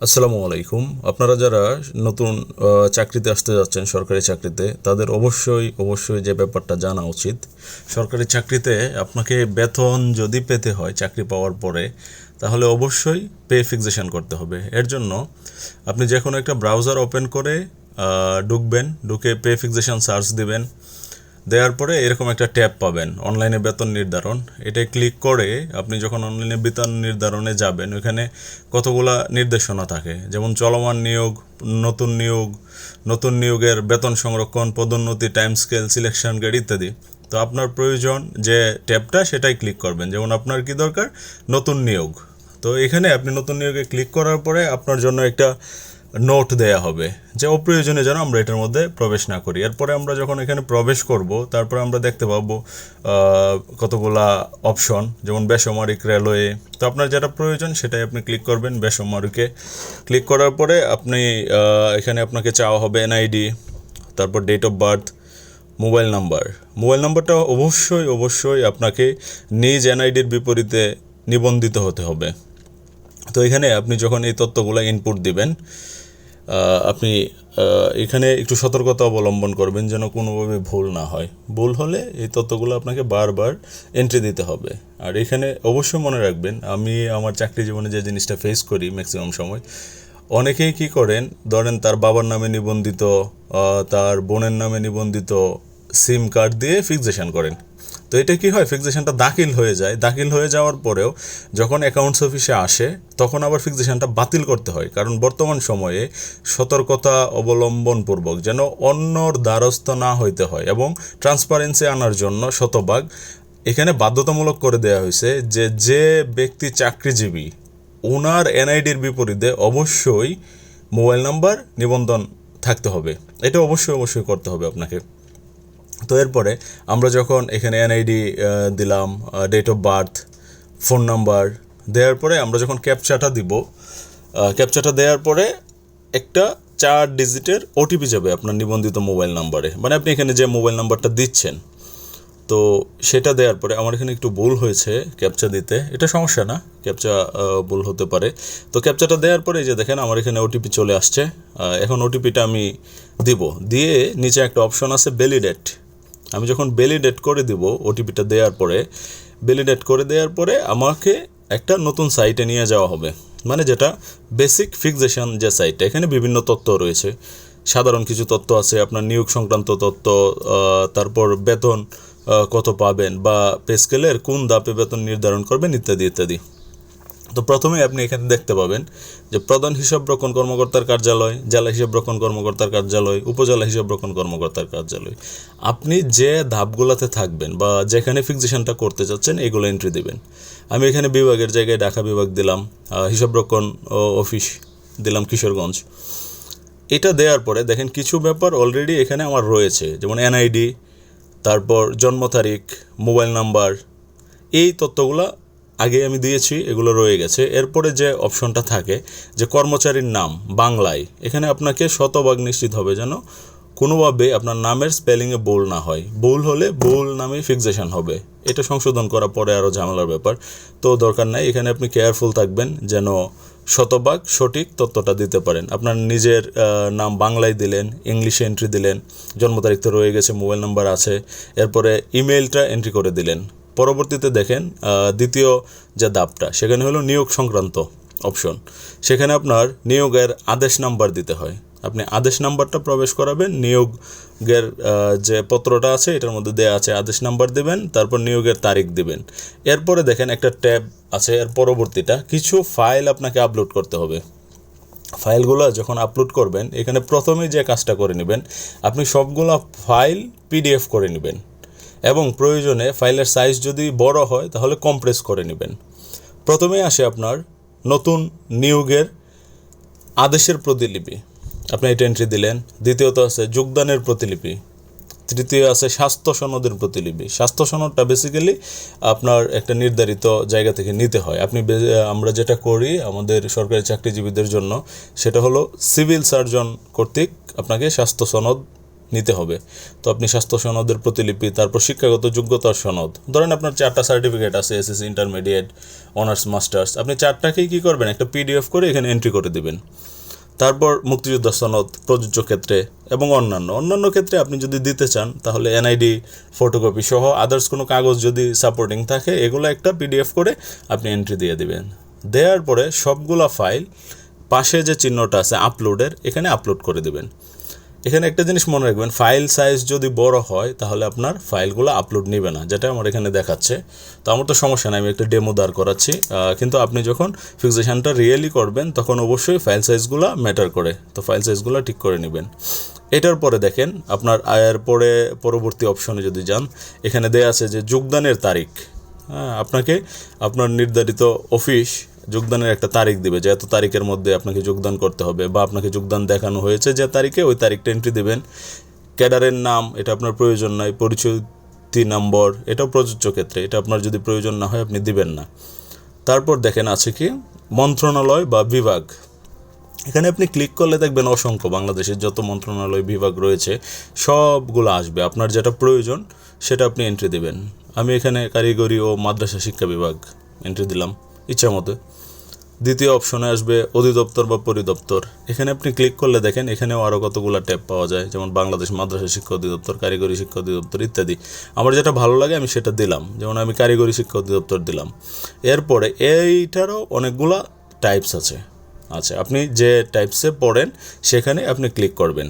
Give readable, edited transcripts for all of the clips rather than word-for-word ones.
আসসালামু আলাইকুম। আপনারা যারা নতুন চাকরিতে আসতে যাচ্ছেন, সরকারি চাকরিতে, তাদের অবশ্যই যে ব্যাপারটা জানা উচিত। সরকারি চাকরিতে আপনাকে বেতন যদি পেতে হয় চাকরি পাওয়ার পরে, তাহলে অবশ্যই পে ফিক্সেশন করতে হবে। এর জন্য আপনি যে কোনো একটা ব্রাউজার ওপেন করে ঢুকে পে ফিক্সেশন সার্চ দিবেন। দেওয়ার পরে এরকম একটা ট্যাব পাবেন, অনলাইনে বেতন নির্ধারণ। এটা ক্লিক করে আপনি যখন অনলাইনে বেতন নির্ধারণে যাবেন, ওইখানে কতগুলা নির্দেশনা থাকে, যেমন চলমান নিয়োগ, নতুন নিয়োগ, নতুন নিয়োগের বেতন সংরক্ষণ, পদোন্নতি, টাইম স্কেল, সিলেকশন গ্রেড ইত্যাদি। তো আপনার প্রয়োজন যে ট্যাবটা, সেটাই ক্লিক করবেন। যেমন আপনার কি দরকার, নতুন নিয়োগ। তো এখানে আপনি নতুন নিয়োগে ক্লিক করার পরে আপনার জন্য একটা নোট দেয়া হবে যে অপ্রয়োজনীয় যেন আমরা এটার মধ্যে প্রবেশ না করি। এরপরে আমরা যখন এখানে প্রবেশ করব, তারপরে আমরা দেখতে পাবো কতগুলা অপশন, যেমন বেসামরিক, রেলওয়ে। তো আপনার যেটা প্রয়োজন সেটাই আপনি ক্লিক করবেন। বেসামরিকে ক্লিক করার পরে আপনি এখানে আপনাকে চাওয়া হবে এনআইডি, তারপর ডেট অফ বার্থ, মোবাইল নাম্বারটা অবশ্যই আপনাকে নিজ এনআইডির বিপরীতে নিবন্ধিত হতে হবে। তো এখানে আপনি যখন এই তথ্যগুলো ইনপুট দিবেন, আপনি এখানে একটু সতর্কতা অবলম্বন করবেন যেন কোনোভাবে ভুল না হয়। ভুল হলে এই তথ্যগুলো আপনাকে বারবার এন্ট্রি দিতে হবে। আর এখানে অবশ্যই মনে রাখবেন, আমি আমার চাকরি জীবনে যে জিনিসটা ফেস করি ম্যাক্সিমাম সময়, অনেকেই কি করেন, ধরেন তার বাবার নামে নিবন্ধিত, তার বোনের নামে নিবন্ধিত সিম কার্ড দিয়ে ফিক্সেশন করেন। তো এটা কি হয়, ফিক্সেশনটা দাখিল হয়ে যাওয়ার পরেও যখন অ্যাকাউন্টস অফিসে আসে, তখন আবার ফিক্সেশনটা বাতিল করতে হয়। কারণ বর্তমান সময়ে সতর্কতা অবলম্বনপূর্বক যেন অন্যর দ্বারস্থ না হইতে হয় এবং ট্রান্সপারেন্সি আনার জন্য শতভাগ এখানে বাধ্যতামূলক করে দেওয়া হয়েছে যে ব্যক্তি চাকরিজীবী, ওনার এনআইডির বিপরীতে অবশ্যই মোবাইল নাম্বার নিবন্ধন থাকতে হবে। এটা অবশ্যই করতে হবে আপনাকে। তো এরপরে আমরা যখন এখানে এনআইডি দিলাম, date of birth, phone number দেওয়ার পরে আমরা যখন ক্যাপচাটা দিব, ক্যাপচাটা দেওয়ার পরে একটা 4 ডিজিটের ওটিপি যাবে আপনার নিবন্ধিত মোবাইল নাম্বারে, মানে আপনি এখানে যে মোবাইল নাম্বারটা দিচ্ছেন। তো সেটা দেওয়ার পরে আমার এখানে একটু ভুল হয়েছে ক্যাপচা দিতে, এটা সমস্যা না, ক্যাপচা ভুল হতে পারে। তো ক্যাপচাটা দেওয়ার পরে এই যে দেখেন আমার এখানে ওটিপি চলে আসছে। এখন ওটিপিটা আমি দিয়ে নিচে একটা অপশন আছে ভ্যালিডেট। আমি যখন ভ্যালিডেট করে দিব, ওটিপিটা দেওয়ার পরে আমাকে একটা নতুন সাইটে নিয়ে যাওয়া হবে, মানে যেটা বেসিক ফিক্সেশন যে সাইটটা। এখানে বিভিন্ন তথ্য রয়েছে, সাধারণ কিছু তথ্য আছে, আপনার নিয়োগ সংক্রান্ত তথ্য, তারপর বেতন কত পাবেন বা পে স্কেলের কোন ধাপে বেতন নির্ধারণ করবেন ইত্যাদি। তো প্রথমে আপনি এখানে দেখতে পাবেন যে প্রধান হিসাবরক্ষণ কর্মকর্তার কার্যালয়, জেলা হিসাবরক্ষণ কর্মকর্তার কার্যালয়, উপজেলা হিসাবরক্ষণ কর্মকর্তার কার্যালয়। আপনি যে ধাপগুলোতে থাকবেন বা যেখানে ফিক্সেশনটা করতে চাচ্ছেন, এগুলো এন্ট্রি দেবেন। আমি এখানে বিভাগের জায়গায় ঢাকা বিভাগ দিলাম, হিসাবরক্ষণ অফিস দিলাম কিশোরগঞ্জ। এটা দেওয়ার পরে দেখেন কিছু ব্যাপার অলরেডি এখানে আমার রয়েছে, যেমন এনআইডি, তারপর জন্ম তারিখ, মোবাইল নাম্বার, এই তথ্যগুলো আগে আমি দিয়েছি, এগুলো রয়ে গেছে। এরপরে যে অপশনটা থাকে যে কর্মচারীর নাম বাংলায়, এখানে আপনাকে শতভাগ নিশ্চিত হবে যেন কোনোভাবে আপনার নামের স্পেলিংয়ে ভুল না হয়। ভুল হলে ভুল নামে ফিক্সেশন হবে। এটা সংশোধন করার পরে আরও ঝামেলার ব্যাপার, তো দরকার নাই। এখানে আপনি কেয়ারফুল থাকবেন যেন শতভাগ সঠিক তথ্যটা দিতে পারেন। আপনার নিজের নাম বাংলায় দিলেন, ইংলিশে এন্ট্রি দিলেন, জন্ম তারিখ তো রয়ে গেছে, মোবাইল নাম্বার আছে, এরপরে ইমেলটা এন্ট্রি করে দিলেন। পরবর্তীতে দেখেন দ্বিতীয় যে ধাপটা, সেখানে হলো নিয়োগ সংক্রান্ত অপশন। সেখানে আপনার নিয়োগের আদেশ নাম্বার দিতে হয়। আপনি আদেশ নাম্বারটা প্রবেশ করাবেন, নিয়োগের যে পত্রটা আছে এটার মধ্যে দেওয়া আছে, আদেশ নাম্বার দেবেন, তারপর নিয়োগের তারিখ দেবেন। এরপরে দেখেন একটা ট্যাব আছে, এর পরবর্তীটা কিছু ফাইল আপনাকে আপলোড করতে হবে। ফাইলগুলো যখন আপলোড করবেন, এখানে প্রথমেই যে কাজটা করে নেবেন, আপনি সবগুলো ফাইল পিডিএফ করে নেবেন এবং প্রয়োজনে ফাইলের সাইজ যদি বড় হয় তাহলে কম্প্রেস করে নেবেন। প্রথমেই আসে আপনার নতুন নিয়োগের আদেশের প্রতিলিপি, আপনি এটা এন্ট্রি দিলেন। দ্বিতীয়ত আছে যোগদানের প্রতিলিপি। তৃতীয় আছে স্বাস্থ্য সনদের প্রতিলিপি। স্বাস্থ্য সনদটা বেসিক্যালি আপনার একটা নির্ধারিত জায়গা থেকে নিতে হয়। আমরা যেটা করি আমাদের সরকারি চাকরিজীবীদের জন্য, সেটা হলো সিভিল সার্জন কর্তৃক আপনাকে স্বাস্থ্য সনদ নিতে হবে। তো আপনি স্বাস্থ্য সনদের প্রতিলিপি, তারপর শিক্ষাগত যোগ্যতার সনদ, ধরেন আপনার 4টা সার্টিফিকেট আছে, এসএসসি, ইন্টারমিডিয়েট, অনার্স, মাস্টার্স, আপনি 4টাকেই কী করবেন, একটা পিডিএফ করে এখানে এন্ট্রি করে দেবেন। তারপর মুক্তিযোদ্ধা সনদ প্রযোজ্য ক্ষেত্রে এবং অন্যান্য ক্ষেত্রে আপনি যদি দিতে চান তাহলে এনআইডি ফটোকপি সহ আদার্স কোনো কাগজ যদি সাপোর্টিং থাকে এগুলো একটা পিডিএফ করে আপনি এন্ট্রি দিয়ে দিবেন। দেওয়ার পরে সবগুলা ফাইল পাশে যে চিহ্নটা আছে আপলোডের, এখানে আপলোড করে দেবেন। এখানে একটা জিনিস মনে রাখবেন, ফাইল সাইজ যদি বড় হয় তাহলে আপনার ফাইলগুলো আপলোড নেবে না, যেটা আমার এখানে দেখাচ্ছে। তো আমার তো সমস্যা নাই, আমি একটা ডেমো দাঁড় করাচ্ছি, কিন্তু আপনি যখন ফিক্সেশনটা রিয়েলি করবেন তখন অবশ্যই ফাইল সাইজগুলো ম্যাটার করে, তো ফাইল সাইজগুলো ঠিক করে নেবেন। এটার পরে দেখেন আপনার আয়ের পরে পরবর্তী অপশনে যদি যান, এখানে দেয়া আছে যে যোগদানের তারিখ। আপনাকে আপনার নির্ধারিত অফিস যোগদানের একটা তারিখ দিবে যে এত তারিখের মধ্যে আপনাকে যোগদান করতে হবে, বা আপনাকে যোগদান দেখানো হয়েছে যে তারিখে, ওই তারিখটা এন্ট্রি দেবেন। ক্যাডারের নাম, এটা আপনার প্রয়োজন নাই। পরিচয়তি নম্বর, এটাও প্রযোজ্য ক্ষেত্রে, এটা আপনার যদি প্রয়োজন না হয় আপনি দিবেন না। তারপর দেখেন আছে কি মন্ত্রণালয় বা বিভাগ, এখানে আপনি ক্লিক করলে দেখবেন অসংখ্য বাংলাদেশের যত মন্ত্রণালয় বিভাগ রয়েছে সবগুলো আসবে, আপনার যেটা প্রয়োজন সেটা আপনি এন্ট্রি দেবেন। আমি এখানে কারিগরি ও মাদ্রাসা শিক্ষা বিভাগ এন্ট্রি দিলাম ইচ্ছা মতো। দ্বিতীয় অপশনে আসবে অধিদপ্তর বা পরিদপ্তর, এখানে আপনি ক্লিক করলে দেখেন এখানেও আরও কতগুলো ট্যাব পাওয়া যায়, যেমন বাংলাদেশ মাদ্রাসা শিক্ষা অধিদপ্তর, কারিগরি শিক্ষা অধিদপ্তর ইত্যাদি। আমার যেটা ভালো লাগে আমি সেটা দিলাম, যেমন আমি কারিগরি শিক্ষা অধিদপ্তর দিলাম। এরপরে এইটারও অনেকগুলা টাইপস আছে। আচ্ছা, আপনি যে টাইপসে পড়েন সেখানে আপনি ক্লিক করবেন।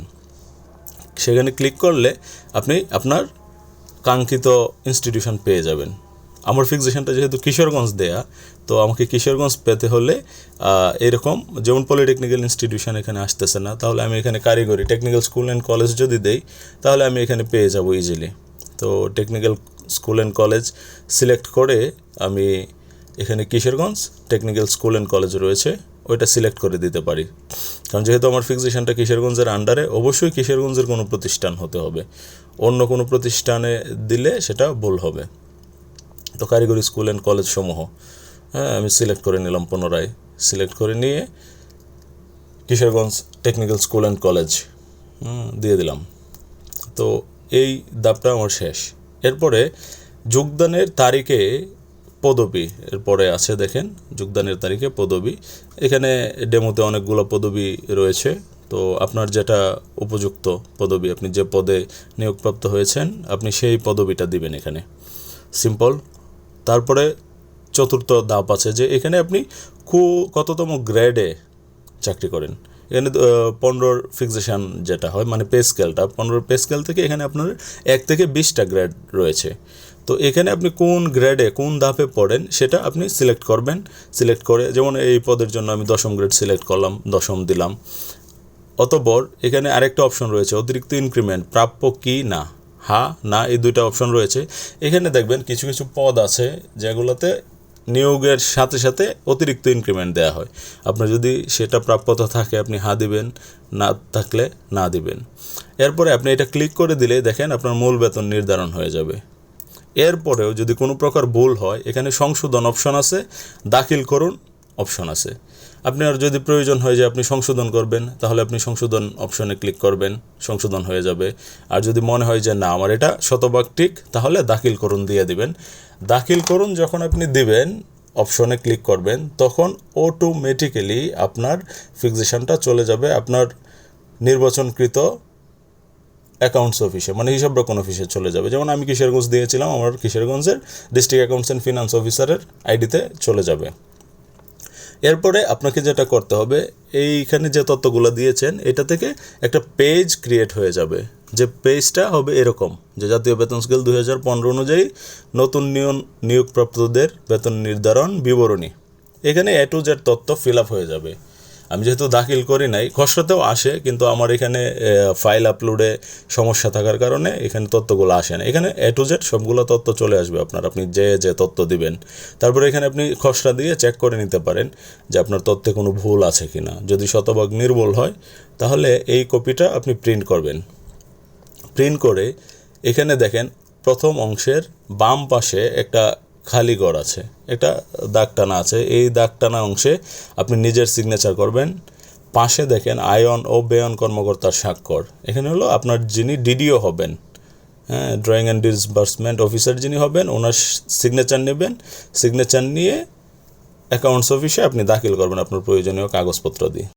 সেখানে ক্লিক করলে আপনি আপনার কাঙ্ক্ষিত ইনস্টিটিউশন পেয়ে যাবেন। আমার ফিক্সেশনটা যেহেতু কিশোরগঞ্জ দেয়া, তো আমাকে কিশোরগঞ্জ পেতে হলে এরকম, যেমন পলিটেকনিক্যাল ইনস্টিটিউশন এখানে আসতেছে না, তাহলে আমি এখানে কারিগরি টেকনিক্যাল স্কুল অ্যান্ড কলেজ যদি দেই তাহলে আমি এখানে পেয়ে যাব ইজিলি। তো technical school and college select করে আমি এখানে Kishoreganj technical school and college রয়েছে ওইটা সিলেক্ট করে দিতে পারি, কারণ যেহেতু আমার ফিক্সেশনটা কিশোরগঞ্জের আন্ডারে, অবশ্যই কিশোরগঞ্জের কোনো প্রতিষ্ঠান হতে হবে, অন্য কোনো প্রতিষ্ঠানে দিলে সেটা ভুল হবে। তো কারিগরি স্কুল অ্যান্ড কলেজ সমূহ আমি সিলেক্ট করে নিলাম, পুনরায় সিলেক্ট করে নিয়ে Kishoreganj technical school and college দিয়ে দিলাম। তো এই ধাপটা আমার শেষ। এরপরে যোগদানের তারিখে পদবি, এরপরে আছে দেখেন যোগদানের তারিখে পদবি, এখানে ডেমোতে অনেকগুলো পদবি রয়েছে। তো আপনার যেটা উপযুক্ত পদবি, আপনি যে পদে নিয়োগপ্রাপ্ত হয়েছেন আপনি সেই পদবিটা দিবেন এখানে, সিম্পল। তারপরে চতুর্থ ধাপ আছে যে এখানে আপনি কততম গ্রেডে চাকরি করেন। এখানে 15 ফিক্সেশন যেটা হয়, মানে পে স্কেলটা 15 পে স্কেল থেকে এখানে আপনার 1 থেকে 20টা গ্রেড রয়েছে। তো এখানে আপনি কোন গ্রেডে কোন ধাপে পড়েন সেটা আপনি সিলেক্ট করবেন। সিলেক্ট করে, যেমন এই পদের জন্য আমি 10ম গ্রেড সিলেক্ট করলাম, 10ম দিলাম। অতঃপর এখানে আরেকটা অপশন রয়েছে অতিরিক্ত ইনক্রিমেন্ট প্রাপ্য কি না, হ্যাঁ না, এই দুইটা অপশন রয়েছে। এখানে দেখবেন কিছু কিছু পদ আছে যেগুলোতে নিয়োগের সাথে সাথে অতিরিক্ত ইনক্রিমেন্ট দেওয়া হয়। আপনার যদি সেটা প্রাপ্যতা থাকে আপনি হ্যাঁ দিবেন, না থাকলে না দিবেন। এরপরে আপনি এটা ক্লিক করে দিলে দেখেন আপনার মূল বেতন নির্ধারণ হয়ে যাবে। এরপরেও যদি কোনো প্রকার ভুল হয় এখানে সংশোধন অপশন আছে, দাখিল করুন অপশন আছে। আপনার যদি প্রয়োজন হয় যে আপনি সংশোধন করবেন তাহলে আপনি সংশোধন অপশনে ক্লিক করবেন, সংশোধন হয়ে যাবে। আর যদি মনে হয় যে না আমার এটা শতভাগ ঠিক, তাহলে দাখিল করুন দিয়ে দিবেন। দাখিল করুন যখন আপনি দিবেন, অপশনে ক্লিক করবেন, তখন অটোমেটিক্যালি আপনার ফিক্সেশনটা চলে যাবে আপনার নির্বাচনকৃত অ্যাকাউন্টস অফিসে, মানে হিসাব রক্ষণ অফিসে চলে যাবে। যেমন আমি কিশোরগঞ্জ দিয়েছিলাম, আমার কিশোরগঞ্জের ডিস্ট্রিক্ট অ্যাকাউন্টস অ্যান্ড ফিনান্স অফিসারের আইডিতে চলে যাবে। এরপরে আপনাকে যেটা করতে হবে, এইখানে যে তথ্যগুলো দিয়েছেন এটা থেকে একটা পেজ ক্রিয়েট হয়ে যাবে, যে পেজটা হবে এরকম, যে জাতীয় বেতন স্কেল 2015 অনুযায়ী নতুন নিয়োগপ্রাপ্তদের বেতন নির্ধারণ বিবরণী। এখানে A to Z তথ্য ফিল আপ হয়ে যাবে। আমি যেহেতু দাখিল করি নাই, খসড়াতেও আসে, কিন্তু আমার এখানে ফাইল আপলোডে সমস্যা থাকার কারণে এখানে তথ্যগুলো আসে না। এখানে A to Z সবগুলো তথ্য চলে আসবে আপনার, আপনি যে তথ্য দিবেন। তারপরে এখানে আপনি খসড়া দিয়ে চেক করে নিতে পারেন যে আপনার তথ্যে কোনো ভুল আছে কি না। যদি শতভাগ নির্ভুল হয় তাহলে এই কপিটা আপনি প্রিন্ট করবেন। প্রিন্ট করে এখানে দেখেন প্রথম অংশের বাম পাশে একটা খালি ঘর আছে, একটা দাগ টানা আছে। এই দাগ টানা অংশে আপনি নিজের সিগনেচার করবেন। পাশে দেখেন আয়ন ও ব্যয়ন কর্মকর্তার স্বাক্ষর। এখানে হলো আপনার যিনি ডিডিও হবেন, হ্যাঁ, ড্রয়িং অ্যান্ড ডিসবার্সমেন্ট অফিসার যিনি হবেন, ওনার সিগনেচার নেবেন। সিগনেচার নিয়ে অ্যাকাউন্টস অফিসে আপনি দাখিল করবেন আপনার প্রয়োজনীয় কাগজপত্র দিয়ে।